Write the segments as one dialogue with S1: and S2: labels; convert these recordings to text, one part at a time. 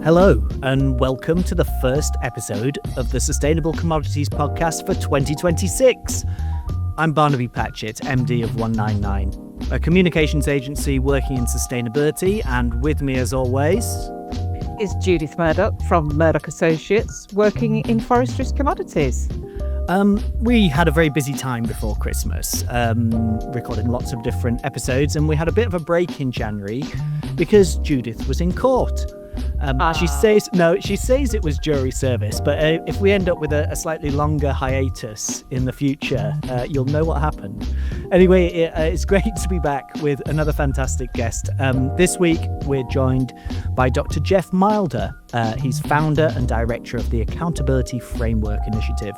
S1: Hello, and welcome to the first episode of the Sustainable Commodities Podcast for 2026. I'm Barnaby Patchett, MD of 199, a communications agency working in sustainability, and with me as always
S2: is Judith Murdoch from Murdoch Associates, working in forestry commodities.
S1: We had a very busy time before Christmas, recording lots of different episodes, and we had a bit of a break in January because Judith was in court. She says it was jury service, but if we end up with a slightly longer hiatus in the future, you'll know what happened. Anyway, it's great to be back with another fantastic guest. This week, we're joined by Dr. Jeff Milder. He's founder and director of the Accountability Framework Initiative.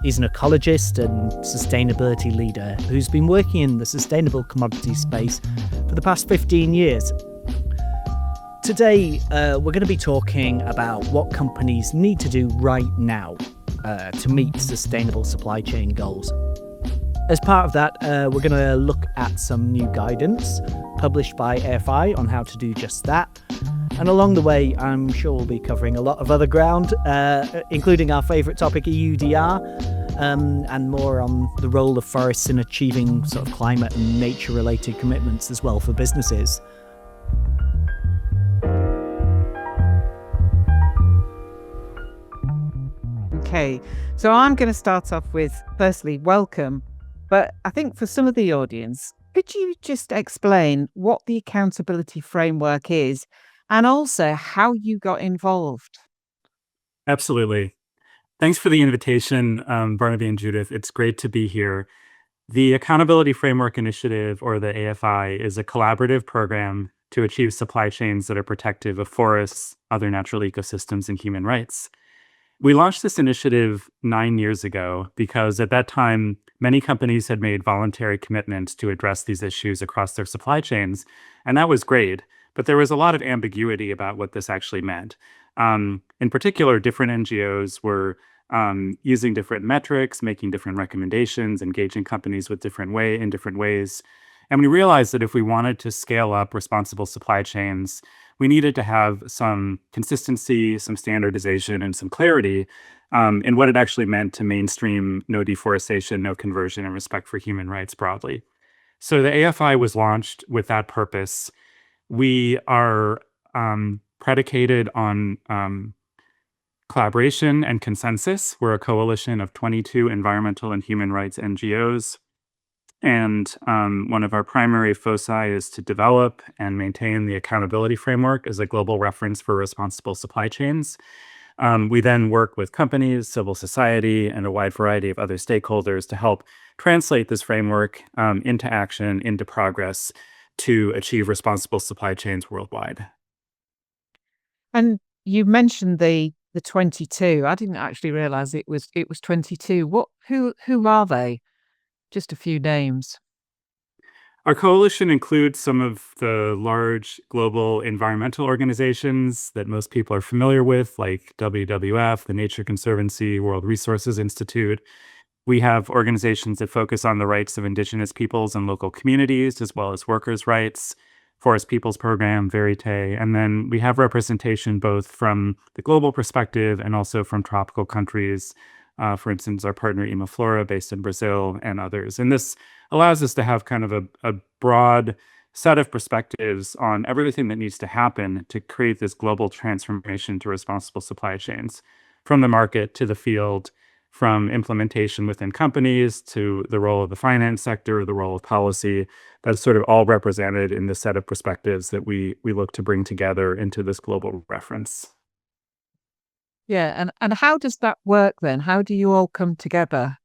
S1: He's an ecologist and sustainability leader who's been working in the sustainable commodities space for the past 15 years. Today, we're going to be talking about what companies need to do right now to meet sustainable supply chain goals. As part of that, we're going to look at some new guidance published by AFI on how to do just that. And along the way, I'm sure we'll be covering a lot of other ground, including our favourite topic, EUDR, and more on the role of forests in achieving sort of climate and nature-related commitments as well for businesses.
S2: Okay, so I'm going to start off with, firstly, welcome. But I think for some of the audience, could you just explain what the accountability framework is and also how you got involved?
S3: Absolutely. Thanks for the invitation, Barnaby and Judith. It's great to be here. The Accountability Framework Initiative, or the AFI, is a collaborative program to achieve supply chains that are protective of forests, other natural ecosystems, and human rights. We launched this initiative 9 years ago because at that time, many companies had made voluntary commitments to address these issues across their supply chains, and that was great. But there was a lot of ambiguity about what this actually meant. In particular, different NGOs were using different metrics, making different recommendations, engaging companies in different ways. And we realized that if we wanted to scale up responsible supply chains, we needed to have some consistency, some standardization, and some clarity in what it actually meant to mainstream no deforestation, no conversion, and respect for human rights broadly. So the AFI was launched with that purpose. We are predicated on collaboration and consensus. We're a coalition of 22 environmental and human rights NGOs. And one of our primary foci is to develop and maintain the accountability framework as a global reference for responsible supply chains. We then work with companies, civil society, and a wide variety of other stakeholders to help translate this framework into action, into progress to achieve responsible supply chains worldwide.
S2: And you mentioned the 22. I didn't actually realize it was 22. Who are they? Just a few names.
S3: Our coalition includes some of the large global environmental organizations that most people are familiar with, like WWF, the Nature Conservancy, World Resources Institute. We have organizations that focus on the rights of indigenous peoples and local communities, as well as workers' rights, Forest Peoples Program, Verite, and then we have representation both from the global perspective and also from tropical countries. For instance, our partner Imaflora, based in Brazil, and others. And this allows us to have kind of a broad set of perspectives on everything that needs to happen to create this global transformation to responsible supply chains, from the market to the field, from implementation within companies to the role of the finance sector, the role of policy. That's sort of all represented in the set of perspectives that we look to bring together into this global reference.
S2: Yeah, and how does that work then? How do you all come together?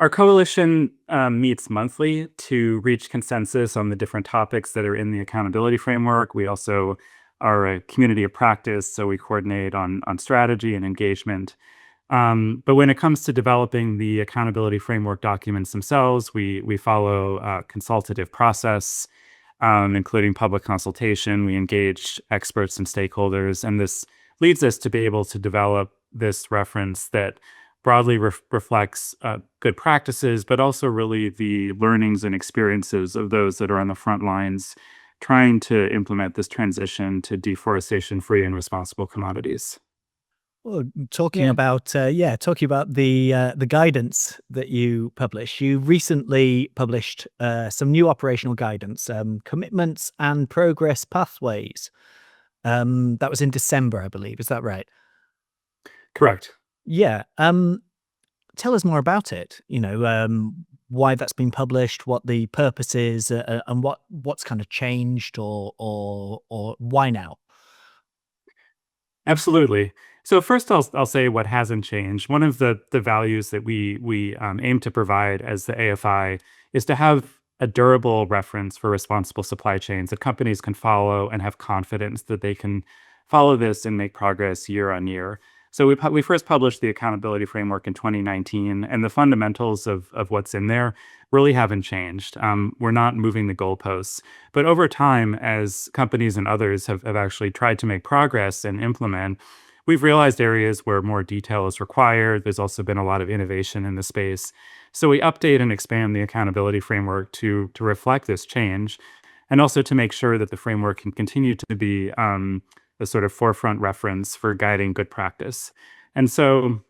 S3: Our coalition meets monthly to reach consensus on the different topics that are in the accountability framework. We also are a community of practice, so we coordinate on strategy and engagement. But when it comes to developing the accountability framework documents themselves, we follow a consultative process, including public consultation. We engage experts and stakeholders, and this leads us to be able to develop this reference that broadly reflects good practices, but also really the learnings and experiences of those that are on the front lines trying to implement this transition to deforestation-free and responsible commodities.
S1: Well, talking
S2: Yeah.
S1: about the guidance that you publish, you recently published some new operational guidance, commitments and progress pathways. That was in December, I believe. Is that right?
S3: Correct.
S1: Yeah. Tell us more about it. Why that's been published, what the purpose is, and what's kind of changed, or why now?
S3: Absolutely. So first, I'll say what hasn't changed. One of the values that we aim to provide as the AFI is to have a durable reference for responsible supply chains that companies can follow and have confidence that they can follow this and make progress year on year. So we first published the accountability framework in 2019, and the fundamentals of what's in there really haven't changed. We're not moving the goalposts. But over time, as companies and others have actually tried to make progress and implement, we've realized areas where more detail is required. There's also been a lot of innovation in the space. So we update and expand the accountability framework to reflect this change, and also to make sure that the framework can continue to be the sort of forefront reference for guiding good practice. And so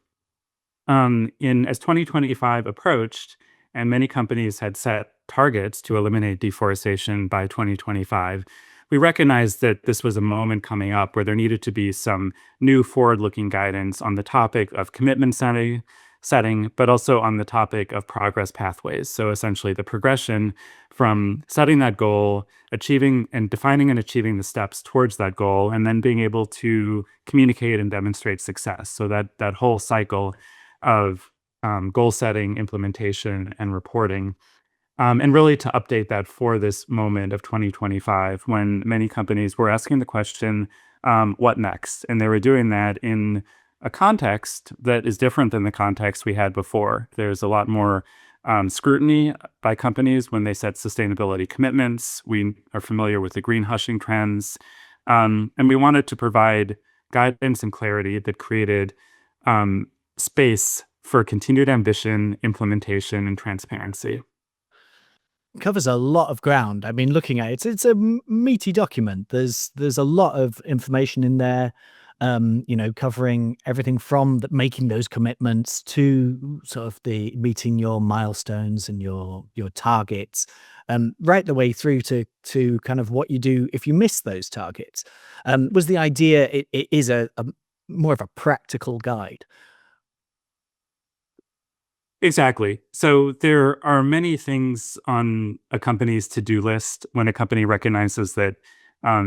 S3: in as 2025 approached, and many companies had set targets to eliminate deforestation by 2025, we recognized that this was a moment coming up where there needed to be some new forward-looking guidance on the topic of commitment setting, but also on the topic of progress pathways. So essentially the progression from setting that goal, achieving and defining and achieving the steps towards that goal, and then being able to communicate and demonstrate success. So that whole cycle of goal setting, implementation, and reporting. And really to update that for this moment of 2025, when many companies were asking the question, what next? And they were doing that in a context that is different than the context we had before. There's a lot more scrutiny by companies when they set sustainability commitments. We are familiar with the greenwashing trends. And we wanted to provide guidance and clarity that created space for continued ambition, implementation, and transparency.
S1: Covers a lot of ground. I mean, looking at it, it's a meaty document. There's a lot of information in there, covering everything from making those commitments to sort of the meeting your milestones and your targets, right the way through to kind of what you do if you miss those targets. Was the idea it is a more of a practical guide?
S3: Exactly. So there are many things on a company's to-do list when a company recognizes that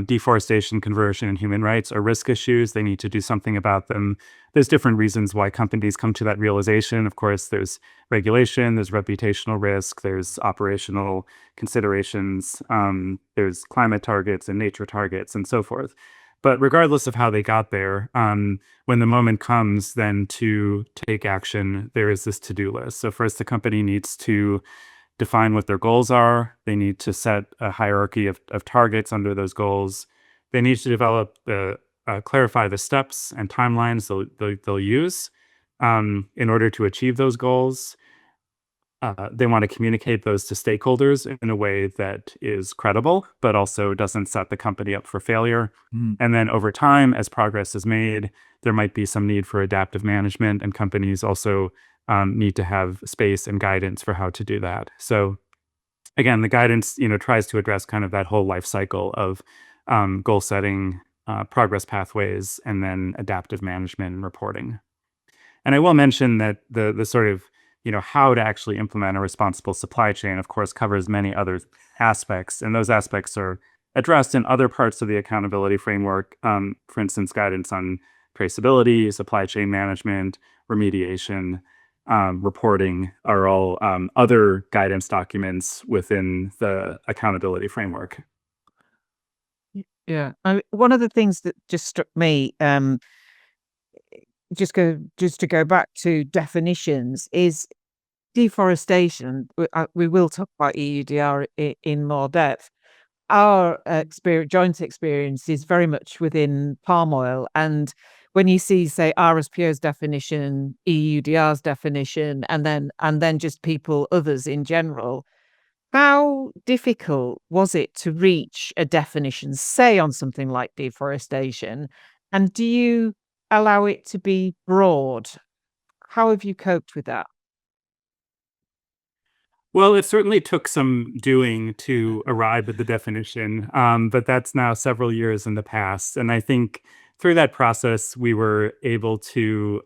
S3: deforestation, conversion, and human rights are risk issues. They need to do something about them. There's different reasons why companies come to that realization. Of course, there's regulation, there's reputational risk, there's operational considerations, there's climate targets and nature targets, and so forth. But regardless of how they got there, when the moment comes then to take action, there is this to-do list. So first, the company needs to define what their goals are. They need to set a hierarchy of targets under those goals. They need to develop clarify the steps and timelines they'll use in order to achieve those goals. They want to communicate those to stakeholders in a way that is credible, but also doesn't set the company up for failure. And then over time, as progress is made, there might be some need for adaptive management, and companies also need to have space and guidance for how to do that. So again, the guidance, tries to address kind of that whole life cycle of goal setting, progress pathways, and then adaptive management and reporting. And I will mention that the sort of how to actually implement a responsible supply chain, of course, covers many other aspects. And those aspects are addressed in other parts of the accountability framework. For instance, guidance on traceability, supply chain management, remediation, reporting are all other guidance documents within the accountability framework.
S2: Yeah. One of the things that just struck me, just to go back to definitions, is deforestation. We will talk about EUDR in more depth. Our joint experience is very much within palm oil, and when you see, say, RSPO's definition, EUDR's definition, and then just others in general, How difficult was it to reach a definition, say on something like deforestation? And do you allow it to be broad? How have you coped with that?
S3: Well, it certainly took some doing to arrive at the definition, but that's now several years in the past. And I think through that process, we were able to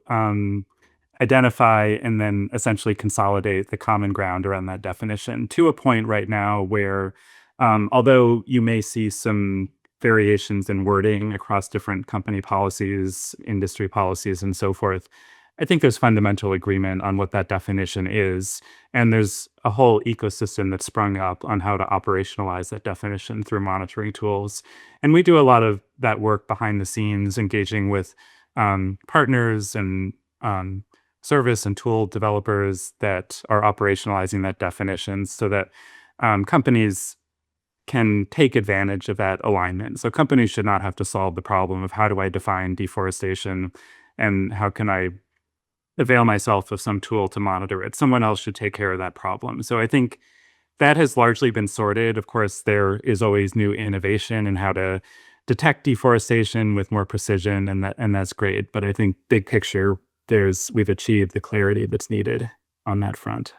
S3: identify and then essentially consolidate the common ground around that definition to a point right now where, although you may see some variations in wording across different company policies, industry policies, and so forth, I think there's fundamental agreement on what that definition is. And there's a whole ecosystem that's sprung up on how to operationalize that definition through monitoring tools. And we do a lot of that work behind the scenes, engaging with partners and service and tool developers that are operationalizing that definition so that companies can take advantage of that alignment. So companies should not have to solve the problem of how do I define deforestation and how can I avail myself of some tool to monitor it. Someone else should take care of that problem. So I think that has largely been sorted. Of course, there is always new innovation in how to detect deforestation with more precision, and that's great. But I think big picture, we've achieved the clarity that's needed on that front.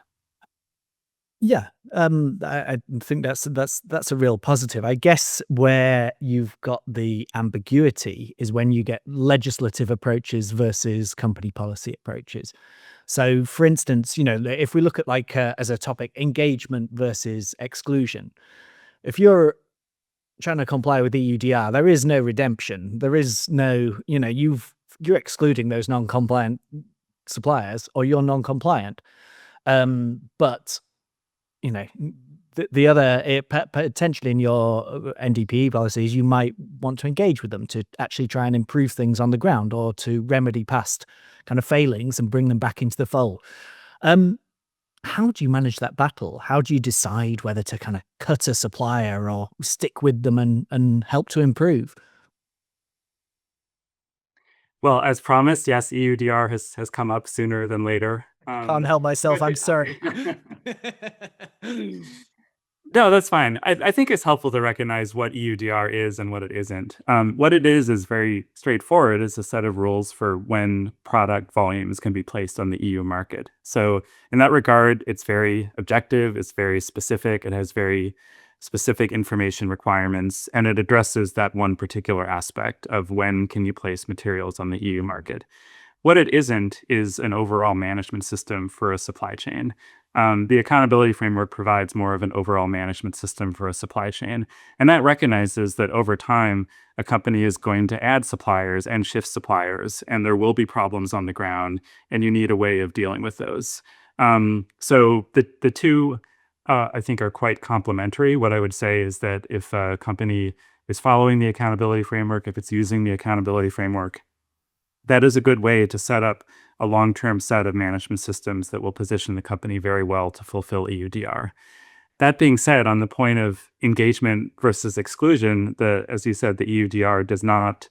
S1: Yeah, I think that's a real positive. I guess where you've got the ambiguity is when you get legislative approaches versus company policy approaches. So, for instance, if we look at like as a topic, engagement versus exclusion. If you're trying to comply with EUDR, there is no redemption. There is no, you're excluding those non-compliant suppliers, or you're non-compliant. But the other potentially in your NDPE policies, you might want to engage with them to actually try and improve things on the ground or to remedy past kind of failings and bring them back into the fold. How do you manage that battle? How do you decide whether to kind of cut a supplier or stick with them and help to improve?
S3: Well, as promised, yes, EUDR has come up sooner than later.
S1: Can't help myself. I'm sorry.
S3: No, that's fine. I think it's helpful to recognize what EUDR is and what it isn't. What it is very straightforward. It's a set of rules for when product volumes can be placed on the EU market. So in that regard, it's very objective, it's very specific, it has very specific information requirements, and it addresses that one particular aspect of when can you place materials on the EU market. What it isn't is an overall management system for a supply chain. The accountability framework provides more of an overall management system for a supply chain. And that recognizes that over time, a company is going to add suppliers and shift suppliers, and there will be problems on the ground, and you need a way of dealing with those. So the two, I think, are quite complementary. What I would say is that if a company is following the accountability framework, if it's using the accountability framework, that is a good way to set up a long-term set of management systems that will position the company very well to fulfill EUDR. That being said, on the point of engagement versus exclusion, as you said, the EUDR does not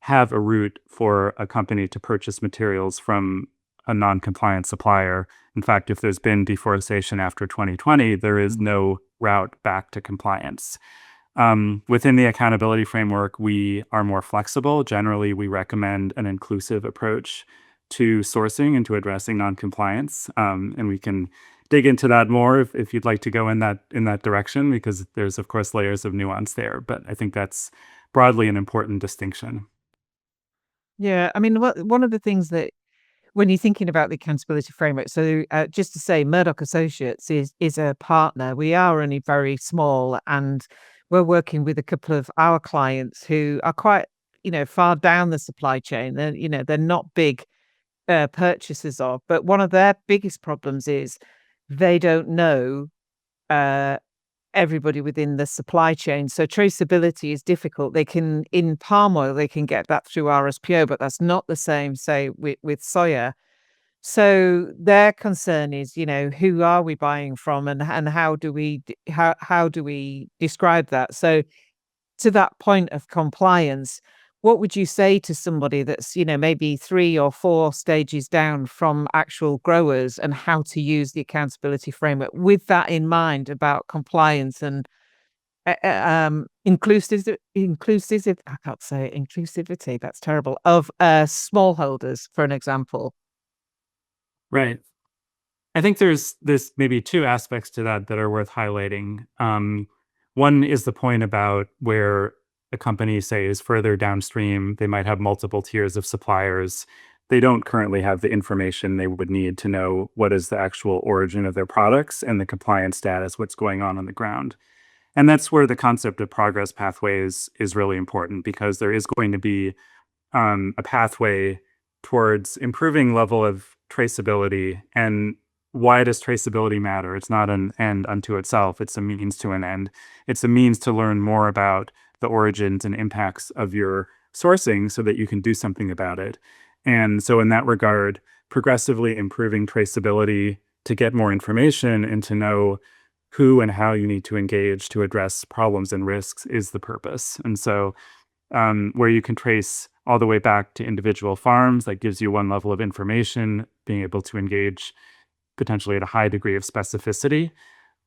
S3: have a route for a company to purchase materials from a non-compliant supplier. In fact, if there's been deforestation after 2020, there is no route back to compliance. Within the accountability framework, we are more flexible. Generally, we recommend an inclusive approach to sourcing and to addressing noncompliance. And we can dig into that more if you'd like to go in that direction, because there's, of course, layers of nuance there. But I think that's broadly an important distinction.
S2: Yeah, I mean, one of the things that when you're thinking about the accountability framework, so just to say, Murdoch Associates is a partner. We are only very small, and we're working with a couple of our clients who are quite, far down the supply chain. They're not big purchasers of, but one of their biggest problems is they don't know everybody within the supply chain. So traceability is difficult. In palm oil, they can get that through RSPO, but that's not the same, say, with soya. So their concern is, who are we buying from, and how do we describe that? So to that point of compliance, what would you say to somebody that's, maybe 3 or 4 stages down from actual growers, and how to use the accountability framework with that in mind about compliance and inclusive, I can't say it, inclusivity, that's terrible, of smallholders, for an example?
S3: Right. I think there's maybe two aspects to that that are worth highlighting. One is the point about where a company, say, is further downstream. They might have multiple tiers of suppliers. They don't currently have the information they would need to know what is the actual origin of their products and the compliance status, what's going on the ground. And that's where the concept of progress pathways is really important, because there is going to be a pathway towards improving level of traceability. And why does traceability matter? It's not an end unto itself. It's a means to an end. It's a means to learn more about the origins and impacts of your sourcing so that you can do something about it. And so in that regard, progressively improving traceability to get more information and to know who and how you need to engage to address problems and risks is the purpose. And so where you can trace all the way back to individual farms, that gives you one level of information, being able to engage potentially at a high degree of specificity.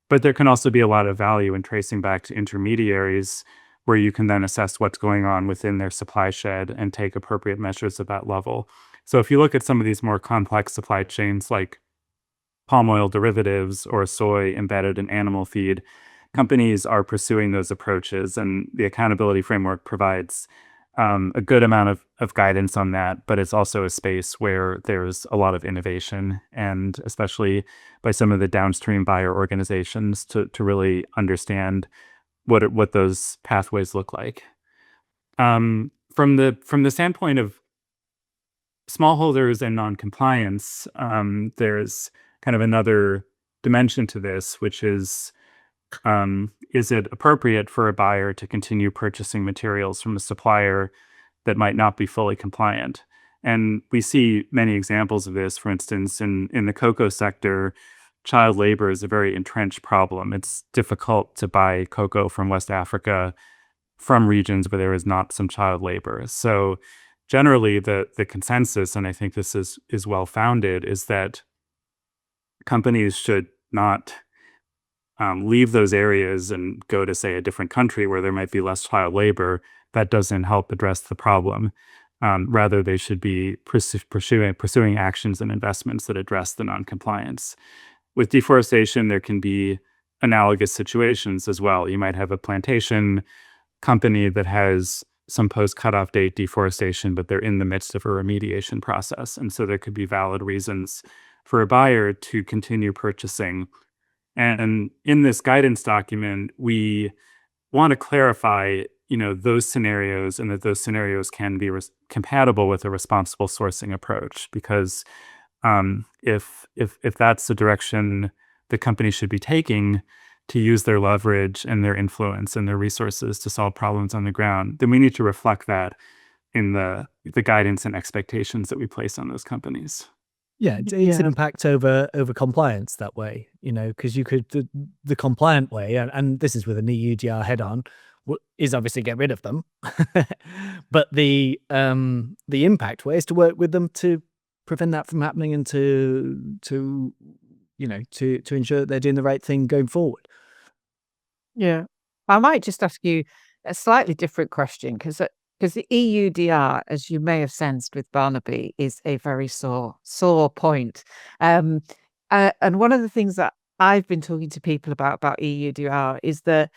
S3: But there can also be a lot of value in tracing back to intermediaries, where you can then assess what's going on within their supply shed and take appropriate measures at that level. So if you look at some of these more complex supply chains like palm oil derivatives or soy embedded in animal feed, companies are pursuing those approaches, and the accountability framework provides a good amount of guidance on that. But it's also a space where there's a lot of innovation, and especially by some of the downstream buyer organizations to really understand what those pathways look like. From the standpoint of smallholders and noncompliance, there's kind of another dimension to this, which is it appropriate for a buyer to continue purchasing materials from a supplier that might not be fully compliant? And we see many examples of this. For instance, in the cocoa sector, child labor is a very entrenched problem. It's difficult to buy cocoa from West Africa from regions where there is not some child labor. So generally, the consensus, and I think this is well founded, is that companies should not leave those areas and go to, say, a different country where there might be less child labor. That doesn't help address the problem. Rather, they should be pursuing actions and investments that address the noncompliance. With deforestation, there can be analogous situations as well. You might have a plantation company that has some post-cutoff date deforestation, but they're in the midst of a remediation process. And so there could be valid reasons for a buyer to continue purchasing. And in this guidance document, we want to clarify, those scenarios, and that those scenarios can be compatible with a responsible sourcing approach. Because if that's the direction the company should be taking to use their leverage and their influence and their resources to solve problems on the ground, then we need to reflect that in the guidance and expectations that we place on those companies.
S1: Yeah, it's an impact over compliance that way, because you could the compliant way, and this is with an EUDR head-on, is obviously get rid of them, but the impact way is to work with them to prevent that from happening, and to ensure that they're doing the right thing going forward.
S2: Yeah. I might just ask you a slightly different question, because the EUDR, as you may have sensed with Barnaby, is a very sore point. And one of the things that I've been talking to people about EUDR is that,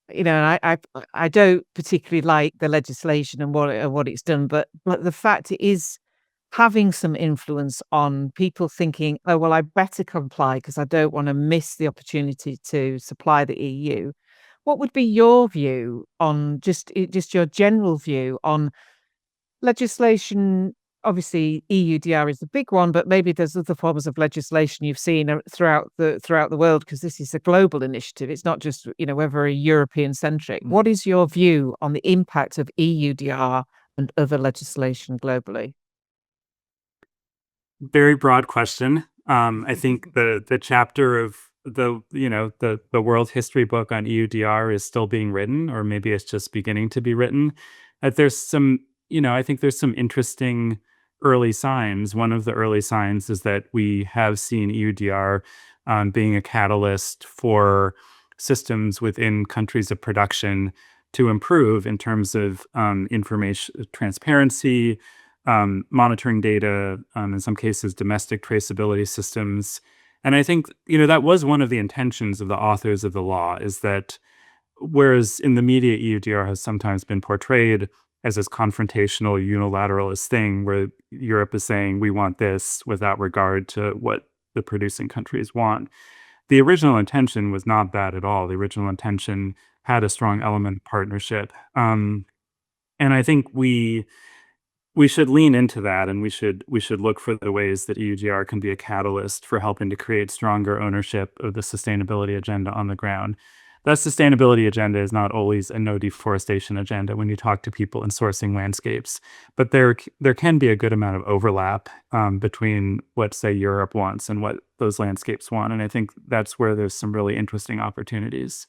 S2: I don't particularly like the legislation and what it's done, but the fact it is having some influence on people thinking, oh, well, I better comply because I don't want to miss the opportunity to supply the EU. What would be your view on just your general view on legislation? Obviously, EUDR is the big one, but maybe there's other forms of legislation you've seen throughout the world, because this is a global initiative. It's not just we're very European centric. What is your view on the impact of EUDR and other legislation globally?
S3: Very broad question. I think the chapter of the world history book on EUDR is still being written, or maybe it's just beginning to be written. there's some, I think there's some interesting early signs. One of the early signs is that we have seen EUDR being a catalyst for systems within countries of production to improve in terms of information transparency, monitoring data, in some cases, domestic traceability systems. And I think, that was one of the intentions of the authors of the law, is that whereas in the media, EUDR has sometimes been portrayed as this confrontational, unilateralist thing where Europe is saying, we want this without regard to what the producing countries want. The original intention was not that at all. The original intention had a strong element of partnership. And I think we should lean into that, and we should look for the ways that EUGR can be a catalyst for helping to create stronger ownership of the sustainability agenda on the ground. That sustainability agenda is not always a no deforestation agenda when you talk to people in sourcing landscapes, but there can be a good amount of overlap between what, say, Europe wants and what those landscapes want, and I think that's where there's some really interesting opportunities.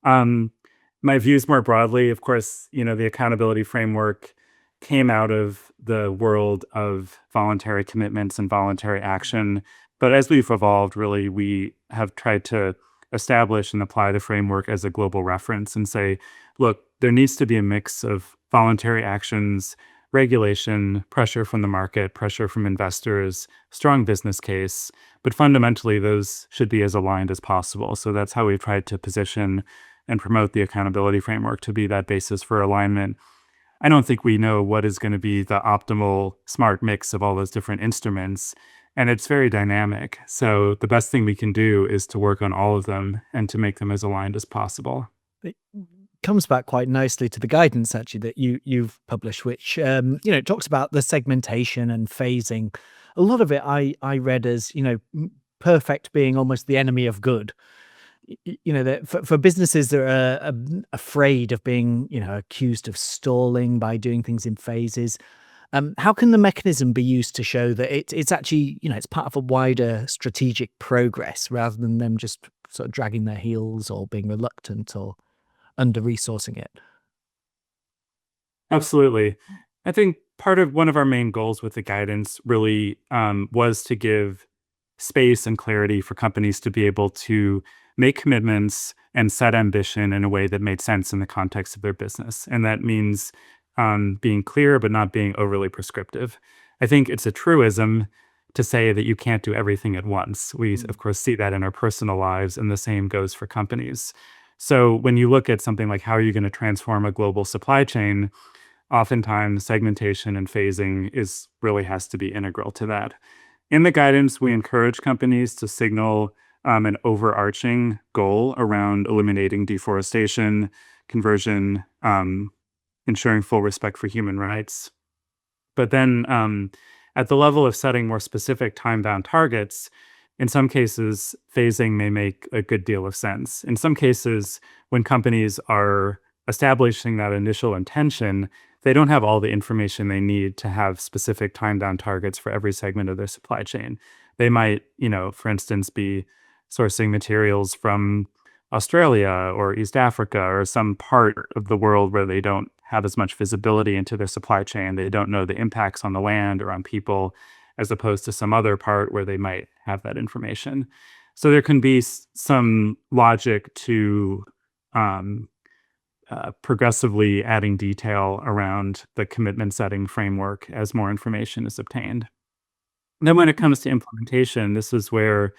S3: My views more broadly, of course, the accountability framework came out of the world of voluntary commitments and voluntary action. But as we've evolved, really, we have tried to establish and apply the framework as a global reference and say, look, there needs to be a mix of voluntary actions, regulation, pressure from the market, pressure from investors, strong business case. But fundamentally, those should be as aligned as possible. So that's how we've tried to position and promote the accountability framework to be that basis for alignment. I don't think we know what is going to be the optimal smart mix of all those different instruments, and it's very dynamic. So the best thing we can do is to work on all of them and to make them as aligned as possible.
S1: It comes back quite nicely to the guidance actually that you've published, which it talks about the segmentation and phasing. A lot of it I read as perfect being almost the enemy of good. That for businesses that are afraid of being, accused of stalling by doing things in phases, how can the mechanism be used to show that it's actually, it's part of a wider strategic progress rather than them just sort of dragging their heels or being reluctant or under-resourcing it?
S3: Absolutely. I think one of our main goals with the guidance really was to give space and clarity for companies to be able to make commitments and set ambition in a way that made sense in the context of their business. And that means being clear, but not being overly prescriptive. I think it's a truism to say that you can't do everything at once. We, of course, see that in our personal lives, and the same goes for companies. So when you look at something like how are you going to transform a global supply chain, oftentimes segmentation and phasing really has to be integral to that. In the guidance, we encourage companies to signal an overarching goal around eliminating deforestation, conversion, ensuring full respect for human rights. But then at the level of setting more specific time-bound targets, in some cases, phasing may make a good deal of sense. In some cases, when companies are establishing that initial intention, they don't have all the information they need to have specific time-bound targets for every segment of their supply chain. They might, for instance, be sourcing materials from Australia or East Africa or some part of the world where they don't have as much visibility into their supply chain. They don't know the impacts on the land or on people, as opposed to some other part where they might have that information. So there can be some logic to progressively adding detail around the commitment setting framework as more information is obtained. Then when it comes to implementation, this is where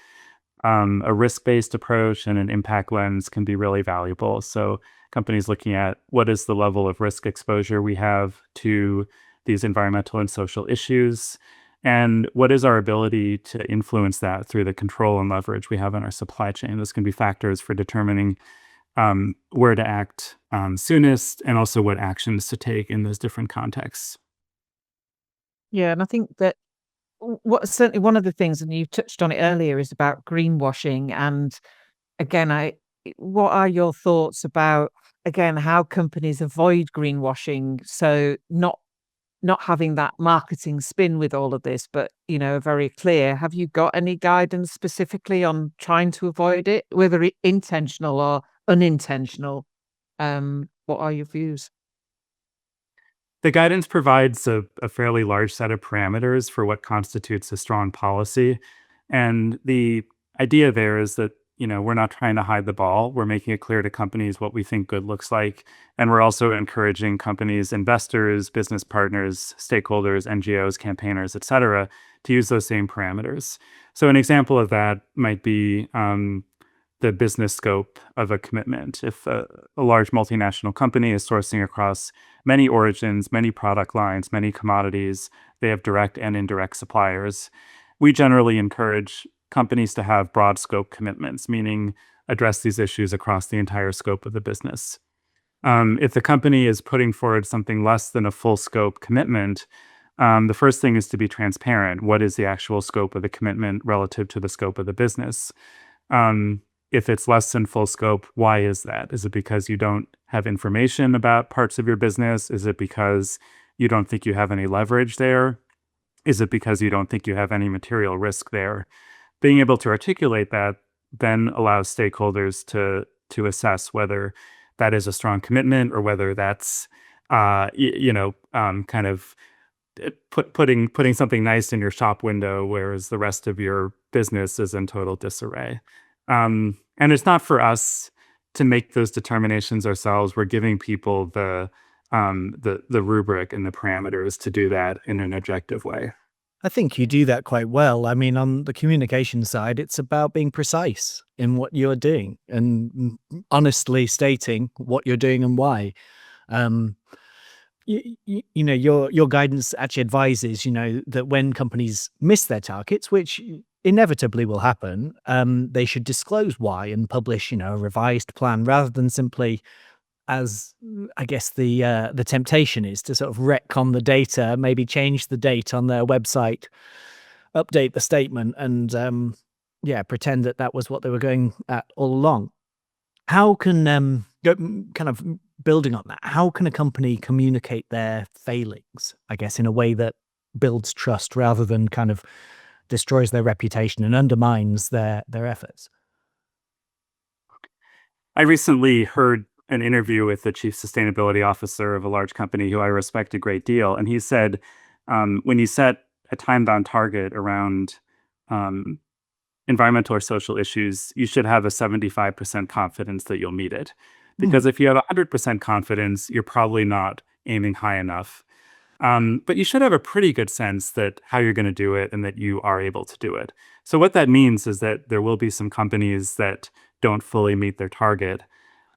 S3: a risk-based approach and an impact lens can be really valuable. So companies looking at what is the level of risk exposure we have to these environmental and social issues, and what is our ability to influence that through the control and leverage we have in our supply chain. Those can be factors for determining where to act soonest, and also what actions to take in those different contexts.
S2: Yeah, and I think that certainly one of the things, and you touched on it earlier, is about greenwashing. And again, what are your thoughts about, again, how companies avoid greenwashing? So not having that marketing spin with all of this, but very clear. Have you got any guidance specifically on trying to avoid it, whether it intentional or unintentional? What are your views?
S3: The guidance provides a fairly large set of parameters for what constitutes a strong policy. And the idea there is that, we're not trying to hide the ball. We're making it clear to companies what we think good looks like. And we're also encouraging companies, investors, business partners, stakeholders, NGOs, campaigners, et cetera, to use those same parameters. So an example of that might be the business scope of a commitment. If a large multinational company is sourcing across many origins, many product lines, many commodities, they have direct and indirect suppliers. We generally encourage companies to have broad scope commitments, meaning address these issues across the entire scope of the business. If the company is putting forward something less than a full scope commitment, the first thing is to be transparent. What is the actual scope of the commitment relative to the scope of the business? If it's less than full scope, why is that? Is it because you don't have information about parts of your business? Is it because you don't think you have any leverage there? Is it because you don't think you have any material risk there? Being able to articulate that then allows stakeholders to assess whether that is a strong commitment or whether that's kind of putting something nice in your shop window, whereas the rest of your business is in total disarray. And it's not for us to make those determinations ourselves. We're giving people the rubric and the parameters to do that in an objective way.
S1: I think you do that quite well. I mean, on the communication side, it's about being precise in what you're doing and honestly stating what you're doing and why. Your guidance actually advises, that when companies miss their targets, which inevitably will happen, they should disclose why and publish, a revised plan rather than simply, as I guess the temptation is to sort of retcon the data, maybe change the date on their website, update the statement, and pretend that was what they were going at all along. How can kind of building on that, how can a company communicate their failings, I guess, in a way that builds trust rather than kind of destroys their reputation and undermines their efforts?
S3: I recently heard an interview with the chief sustainability officer of a large company who I respect a great deal. And he said, when you set a time-bound target around environmental or social issues, you should have a 75% confidence that you'll meet it. Because if you have 100% confidence, you're probably not aiming high enough. But you should have a pretty good sense that how you're going to do it and that you are able to do it. So what that means is that there will be some companies that don't fully meet their target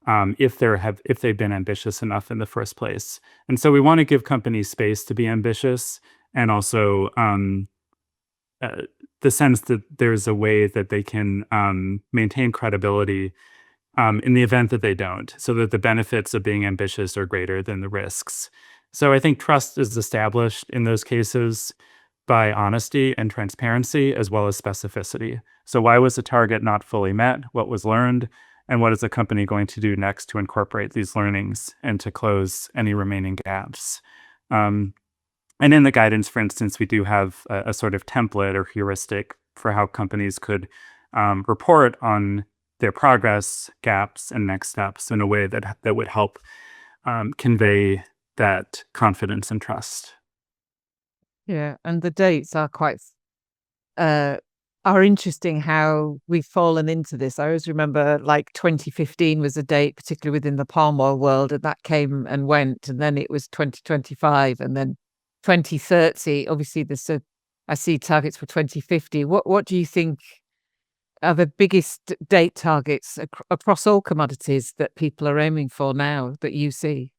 S3: if they've been ambitious enough in the first place. And so we want to give companies space to be ambitious, and also the sense that there's a way that they can maintain credibility in the event that they don't, so that the benefits of being ambitious are greater than the risks. So I think trust is established in those cases by honesty and transparency, as well as specificity. So why was the target not fully met? What was learned? And what is the company going to do next to incorporate these learnings and to close any remaining gaps? And in the guidance, for instance, we do have a sort of template or heuristic for how companies could report on their progress, gaps, and next steps in a way that would help convey that confidence and trust.
S2: Yeah, and the dates are quite are interesting how we've fallen into this. I always remember like 2015 was a date, particularly within the palm oil world, and that came and went, and then it was 2025, and then 2030. Obviously, I see targets for 2050. What do you think are the biggest date targets across all commodities that people are aiming for now that you see?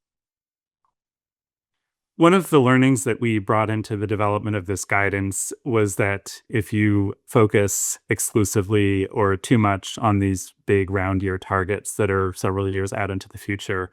S3: One of the learnings that we brought into the development of this guidance was that if you focus exclusively or too much on these big round year targets that are several years out into the future,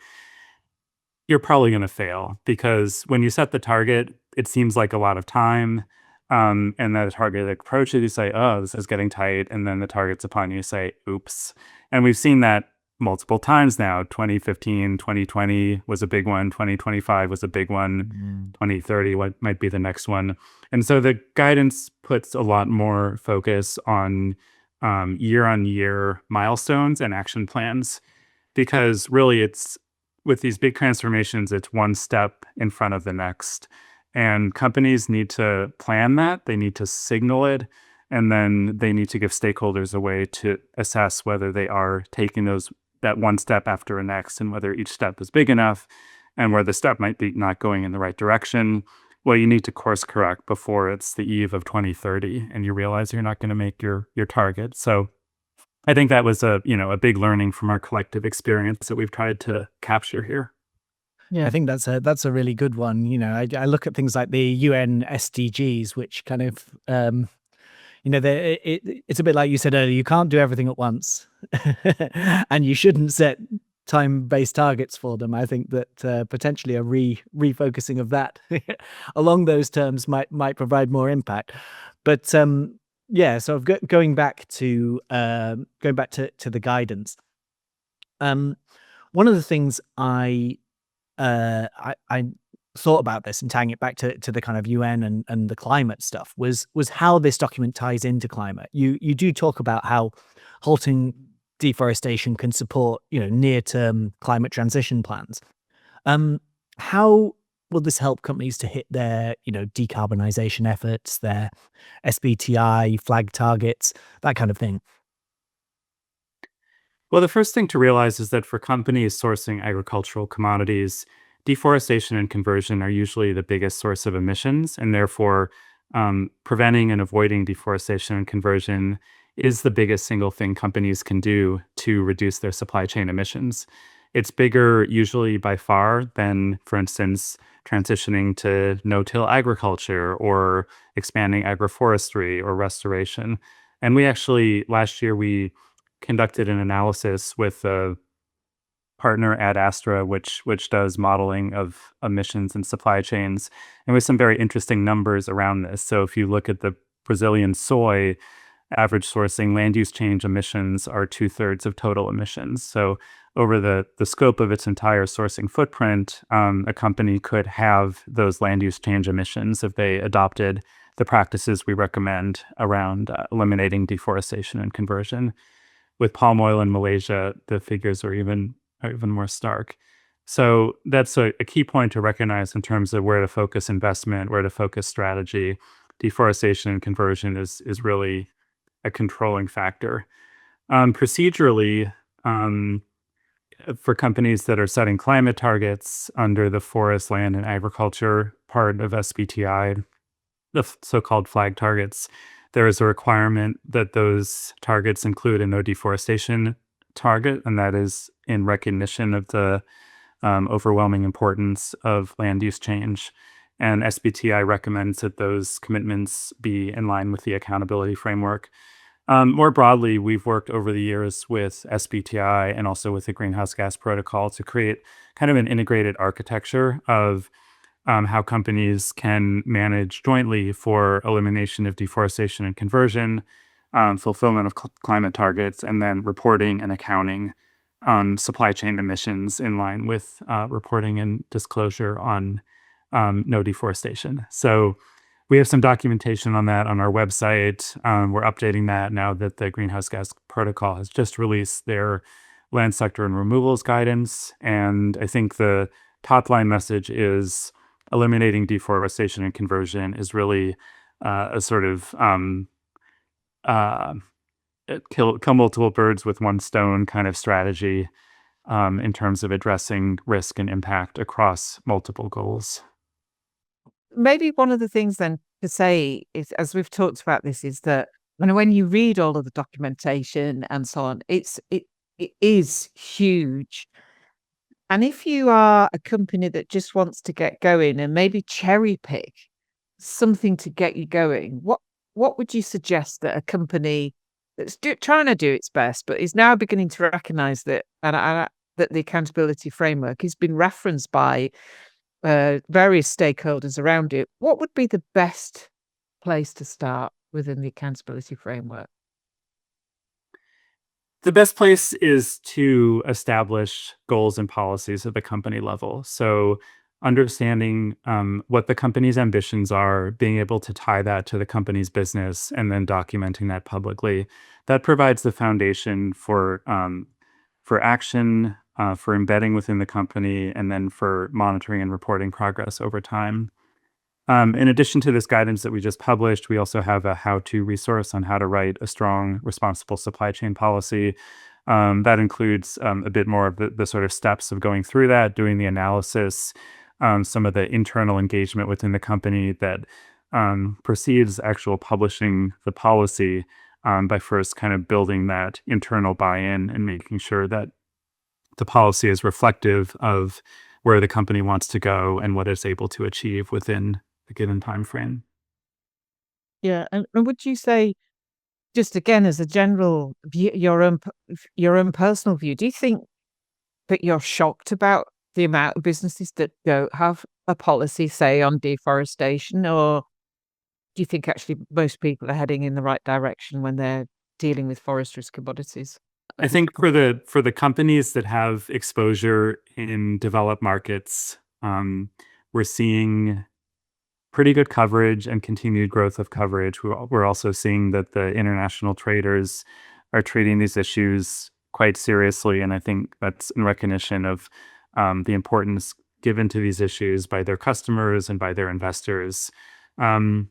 S3: you're probably going to fail, because when you set the target, it seems like a lot of time. And then the target approaches, you say, oh, this is getting tight. And then the target's upon you, you say, oops. And we've seen that multiple times now. 2015, 2020 was a big one. 2025 was a big one. 2030 what might be the next one. And so the guidance puts a lot more focus on year-on-year milestones and action plans, because really it's with these big transformations, it's one step in front of the next. And companies need to plan that, they need to signal it, and then they need to give stakeholders a way to assess whether they are taking that one step after the next, and whether each step is big enough, and where the step might be not going in the right direction. Well, you need to course correct before it's the eve of 2030 and you realize you're not going to make your target. So I think that was a big learning from our collective experience that we've tried to capture here.
S1: I think that's a really good one. I look at things like the UN SDGs, which kind of it's a bit like you said earlier, you can't do everything at once and you shouldn't set time-based targets for them. I think that potentially a refocusing of that along those terms might provide more impact. But sort of going back to the guidance. One of the things I thought about this and tying it back to the kind of UN and the climate stuff was how this document ties into climate. You do talk about how halting deforestation can support near-term climate transition plans. How will this help companies to hit their decarbonization efforts, their SBTI flag targets, that kind of thing?
S3: Well, the first thing to realize is that for companies sourcing agricultural commodities, deforestation and conversion are usually the biggest source of emissions, and therefore preventing and avoiding deforestation and conversion is the biggest single thing companies can do to reduce their supply chain emissions. It's bigger usually by far than, for instance, transitioning to no-till agriculture or expanding agroforestry or restoration. And last year, we conducted an analysis with a partner at Astra, which does modeling of emissions and supply chains, and with some very interesting numbers around this. So if you look at the Brazilian soy average sourcing, land use change emissions are 2/3 of total emissions. So over the scope of its entire sourcing footprint, a company could have those land use change emissions if they adopted the practices we recommend around eliminating deforestation and conversion. With palm oil in Malaysia, the figures are even more stark. So that's a key point to recognize in terms of where to focus investment, where to focus strategy. Deforestation and conversion is really a controlling factor. Procedurally, for companies that are setting climate targets under the forest, land, and agriculture part of SBTI, the so-called flag targets, there is a requirement that those targets include a no deforestation target, and that is in recognition of the overwhelming importance of land use change. And SBTI recommends that those commitments be in line with the accountability framework. More broadly, we've worked over the years with SBTI and also with the Greenhouse Gas Protocol to create kind of an integrated architecture of how companies can manage jointly for elimination of deforestation and conversion, fulfillment of climate targets, and then reporting and accounting on supply chain emissions in line with reporting and disclosure on no deforestation. So we have some documentation on that on our website. We're updating that now that the Greenhouse Gas Protocol has just released their land sector and removals guidance. And I think the top line message is eliminating deforestation and conversion is really a sort of kill multiple birds with one stone kind of strategy in terms of addressing risk and impact across multiple goals.
S2: Maybe one of the things then to say is, as we've talked about this, is that when you read all of the documentation and so on, it is huge. And if you are a company that just wants to get going and maybe cherry pick something to get you going, what would you suggest that a company that's trying to do its best, but is now beginning to recognize that that the accountability framework has been referenced by various stakeholders around it, what would be the best place to start within the accountability framework?
S3: The best place is to establish goals and policies at the company level. So understanding what the company's ambitions are, being able to tie that to the company's business, and then documenting that publicly. That provides the foundation for action, for embedding within the company, and then for monitoring and reporting progress over time. In addition to this guidance that we just published, we also have a how-to resource on how to write a strong, responsible supply chain policy. That includes a bit more of the sort of steps of going through that, doing the analysis, some of the internal engagement within the company that precedes actual publishing the policy, by first kind of building that internal buy-in and making sure that the policy is reflective of where the company wants to go and what it's able to achieve within a given time frame.
S2: Yeah. And would you say, just again as a general view, your own personal view, do you think that you're shocked about the amount of businesses that don't have a policy, say, on deforestation, or do you think actually most people are heading in the right direction when they're dealing with forestry commodities?
S3: I think for the companies that have exposure in developed markets, we're seeing pretty good coverage and continued growth of coverage. We're also seeing that the international traders are treating these issues quite seriously, and I think that's in recognition of the importance given to these issues by their customers and by their investors. Um,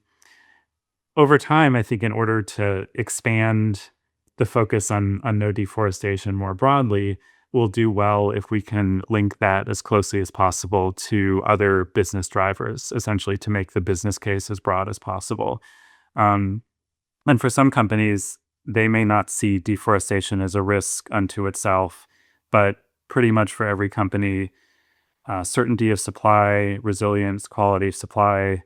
S3: Over time, I think in order to expand the focus on no deforestation more broadly, we'll do well if we can link that as closely as possible to other business drivers, essentially to make the business case as broad as possible. Um, and for some companies, they may not see deforestation as a risk unto itself, but pretty much for every company, certainty of supply, resilience, quality of supply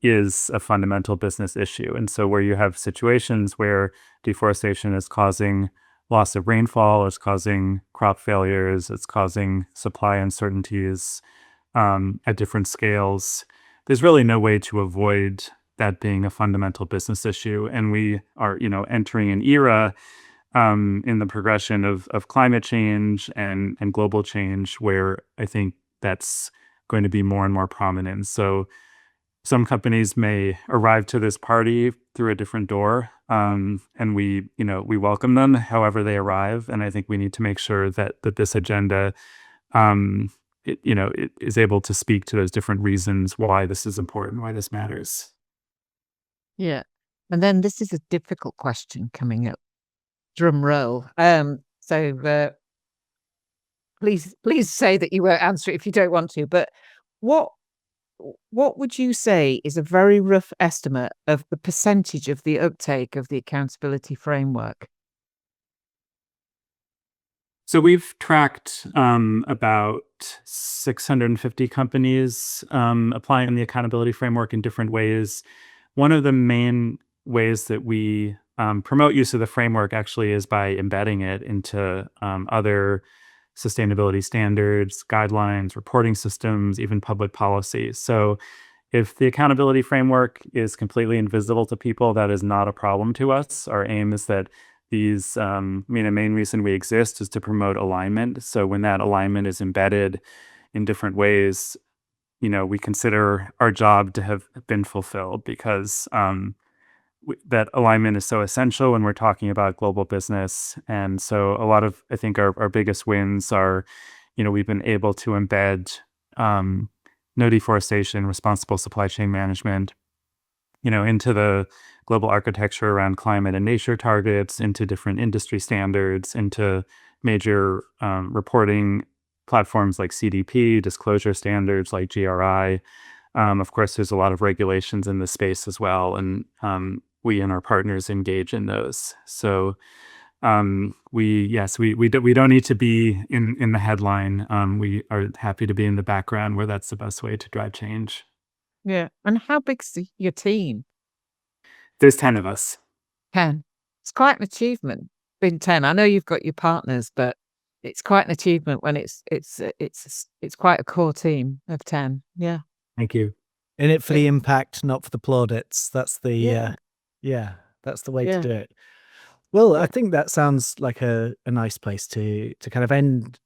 S3: is a fundamental business issue. And so where you have situations where deforestation is causing loss of rainfall, it's causing crop failures, it's causing supply uncertainties at different scales, there's really no way to avoid that being a fundamental business issue. And we are, entering an era in the progression of climate change and global change where I think that's going to be more and more prominent. So some companies may arrive to this party through a different door, and we welcome them however they arrive. And I think we need to make sure that this agenda, it is able to speak to those different reasons why this is important, why this matters.
S2: Yeah. And then this is a difficult question coming up. Drum roll. Please say that you won't answer it if you don't want to. But what what would you say is a very rough estimate of the percentage of the uptake of the accountability framework?
S3: So we've tracked about 650 companies applying the accountability framework in different ways. One of the main ways that we promote use of the framework actually is by embedding it into other sustainability standards, guidelines, reporting systems, even public policy. So if the accountability framework is completely invisible to people, that is not a problem to us. Our aim is that these, a main reason we exist is to promote alignment. So when that alignment is embedded in different ways, we consider our job to have been fulfilled because that alignment is so essential when we're talking about global business. And so a lot of, I think, our biggest wins are, we've been able to embed no deforestation, responsible supply chain management, into the global architecture around climate and nature targets, into different industry standards, into major reporting platforms like CDP, disclosure standards like GRI. Of course, there's a lot of regulations in this space as well, and we and our partners engage in those. So we don't need to be in the headline. We are happy to be in the background where that's the best way to drive change.
S2: Yeah. And how big's your team?
S3: There's 10 of us.
S2: 10. It's quite an achievement. Been 10. I know you've got your partners, but it's quite an achievement when it's quite a core team of 10. Yeah.
S3: Thank you.
S1: In it for the impact, not for the plaudits. That's the that's the way
S2: Yeah.
S1: to do it. Well, I think that sounds like a nice place to kind of end.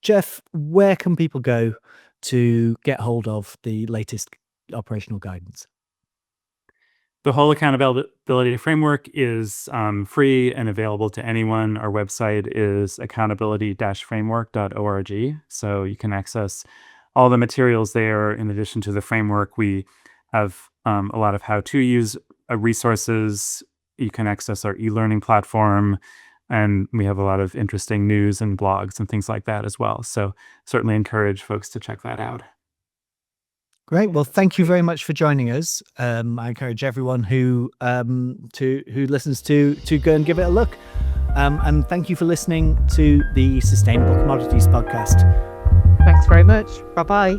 S1: Jeff, where can people go to get hold of the latest operational guidance?
S3: The whole accountability framework is free and available to anyone. Our website is accountability-framework.org. So you can access all the materials there. In addition to the framework, we have a lot of how-to use resources. You can access our e-learning platform, and we have a lot of interesting news and blogs and things like that as well. So certainly encourage folks to check that out.
S1: Great. Well, thank you very much for joining us. I encourage everyone who listens to go and give it a look. And thank you for listening to the Sustainable Commodities Podcast.
S2: Thanks very much. Bye-bye.